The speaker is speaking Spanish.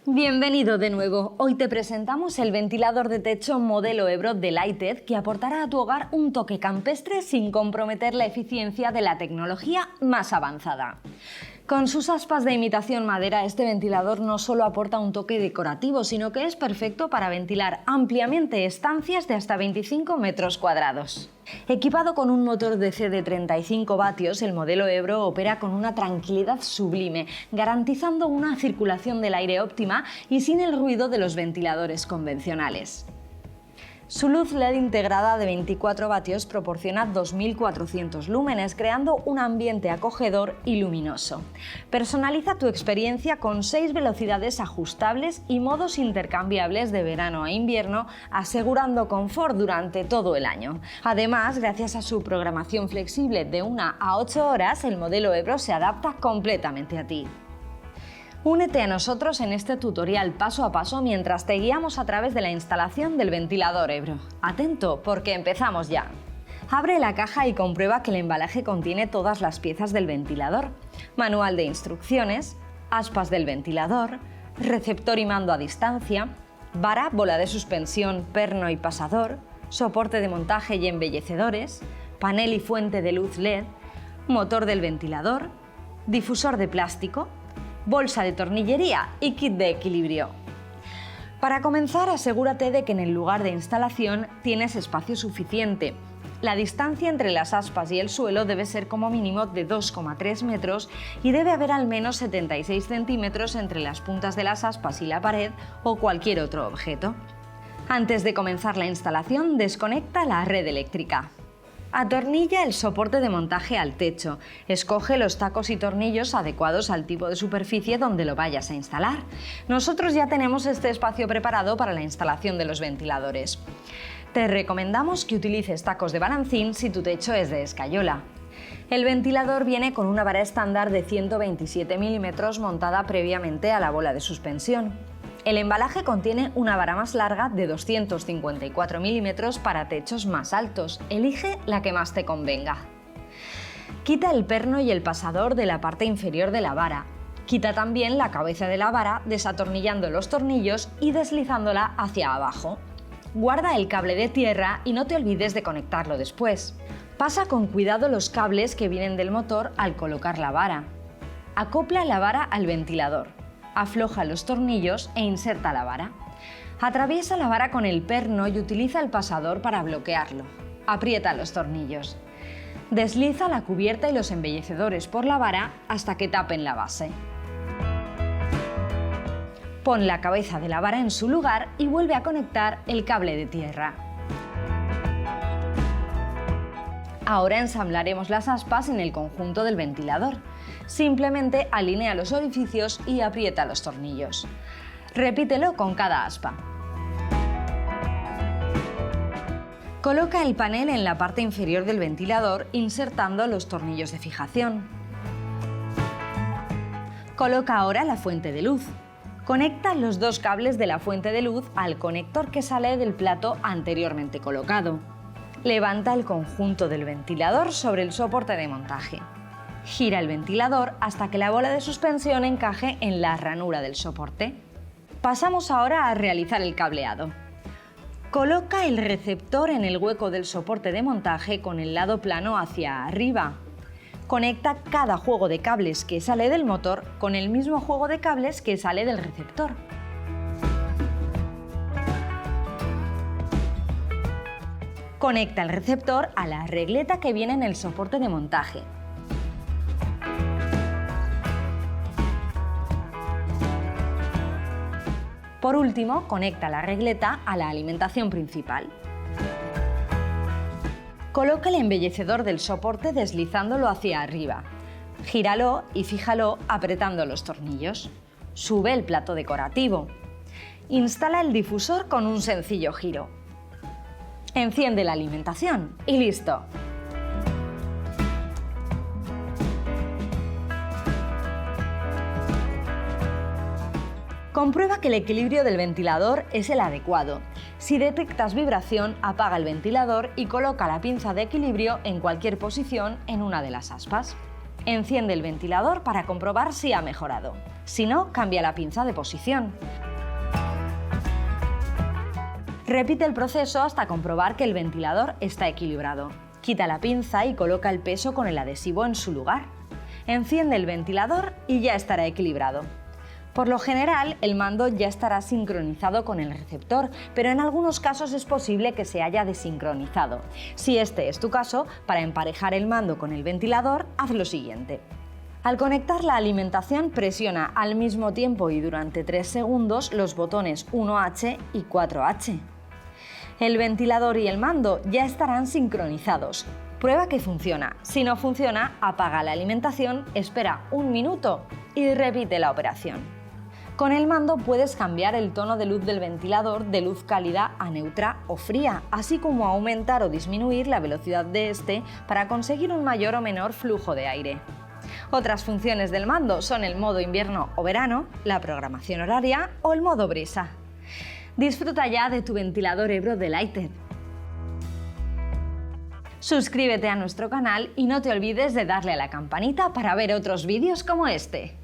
Bienvenido de nuevo. Hoy te presentamos el ventilador de techo modelo Ebro de Lighted que aportará a tu hogar un toque campestre sin comprometer la eficiencia de la tecnología más avanzada. Con sus aspas de imitación madera, este ventilador no solo aporta un toque decorativo, sino que es perfecto para ventilar ampliamente estancias de hasta 25 metros cuadrados. Equipado con un motor DC de 35 vatios, el modelo Ebro opera con una tranquilidad sublime, garantizando una circulación del aire óptima y sin el ruido de los ventiladores convencionales. Su luz LED integrada de 24 vatios proporciona 2400 lúmenes, creando un ambiente acogedor y luminoso. Personaliza tu experiencia con 6 velocidades ajustables y modos intercambiables de verano a invierno, asegurando confort durante todo el año. Además, gracias a su programación flexible de 1 a 8 horas, el modelo Ebro se adapta completamente a ti. Únete a nosotros en este tutorial paso a paso mientras te guiamos a través de la instalación del ventilador Ebro. Atento, porque empezamos ya. Abre la caja y comprueba que el embalaje contiene todas las piezas del ventilador: manual de instrucciones, aspas del ventilador, receptor y mando a distancia, vara, bola de suspensión, perno y pasador, soporte de montaje y embellecedores, panel y fuente de luz LED, motor del ventilador, difusor de plástico, bolsa de tornillería y kit de equilibrio. Para comenzar, asegúrate de que en el lugar de instalación tienes espacio suficiente. La distancia entre las aspas y el suelo debe ser como mínimo de 2,3 metros y debe haber al menos 76 centímetros entre las puntas de las aspas y la pared o cualquier otro objeto. Antes de comenzar la instalación, desconecta la red eléctrica. Atornilla el soporte de montaje al techo. Escoge los tacos y tornillos adecuados al tipo de superficie donde lo vayas a instalar. Nosotros ya tenemos este espacio preparado para la instalación de los ventiladores. Te recomendamos que utilices tacos de balancín si tu techo es de escayola. El ventilador viene con una vara estándar de 127 milímetros montada previamente a la bola de suspensión. El embalaje contiene una vara más larga de 254 milímetros para techos más altos. Elige la que más te convenga. Quita el perno y el pasador de la parte inferior de la vara. Quita también la cabeza de la vara desatornillando los tornillos y deslizándola hacia abajo. Guarda el cable de tierra y no te olvides de conectarlo después. Pasa con cuidado los cables que vienen del motor al colocar la vara. Acopla la vara al ventilador. Afloja los tornillos e inserta la vara. Atraviesa la vara con el perno y utiliza el pasador para bloquearlo. Aprieta los tornillos. Desliza la cubierta y los embellecedores por la vara hasta que tapen la base. Pon la cabeza de la vara en su lugar y vuelve a conectar el cable de tierra. Ahora ensamblaremos las aspas en el conjunto del ventilador. Simplemente alinea los orificios y aprieta los tornillos. Repítelo con cada aspa. Coloca el panel en la parte inferior del ventilador insertando los tornillos de fijación. Coloca ahora la fuente de luz. Conecta los dos cables de la fuente de luz al conector que sale del plato anteriormente colocado. Levanta el conjunto del ventilador sobre el soporte de montaje. Gira el ventilador hasta que la bola de suspensión encaje en la ranura del soporte. Pasamos ahora a realizar el cableado. Coloca el receptor en el hueco del soporte de montaje con el lado plano hacia arriba. Conecta cada juego de cables que sale del motor con el mismo juego de cables que sale del receptor. Conecta el receptor a la regleta que viene en el soporte de montaje. Por último, conecta la regleta a la alimentación principal. Coloca el embellecedor del soporte deslizándolo hacia arriba. Gíralo y fíjalo apretando los tornillos. Sube el plato decorativo. Instala el difusor con un sencillo giro. Enciende la alimentación y listo. Comprueba que el equilibrio del ventilador es el adecuado. Si detectas vibración, apaga el ventilador y coloca la pinza de equilibrio en cualquier posición en una de las aspas. Enciende el ventilador para comprobar si ha mejorado. Si no, cambia la pinza de posición. Repite el proceso hasta comprobar que el ventilador está equilibrado. Quita la pinza y coloca el peso con el adhesivo en su lugar. Enciende el ventilador y ya estará equilibrado. Por lo general, el mando ya estará sincronizado con el receptor, pero en algunos casos es posible que se haya desincronizado. Si este es tu caso, para emparejar el mando con el ventilador, haz lo siguiente. Al conectar la alimentación, presiona al mismo tiempo y durante 3 segundos los botones 1H y 4H. El ventilador y el mando ya estarán sincronizados. Prueba que funciona. Si no funciona, apaga la alimentación, espera 1 minuto y repite la operación. Con el mando puedes cambiar el tono de luz del ventilador de luz cálida a neutra o fría, así como aumentar o disminuir la velocidad de este para conseguir un mayor o menor flujo de aire. Otras funciones del mando son el modo invierno o verano, la programación horaria o el modo brisa. Disfruta ya de tu ventilador Ebro de Lighted. Suscríbete a nuestro canal y no te olvides de darle a la campanita para ver otros vídeos como este.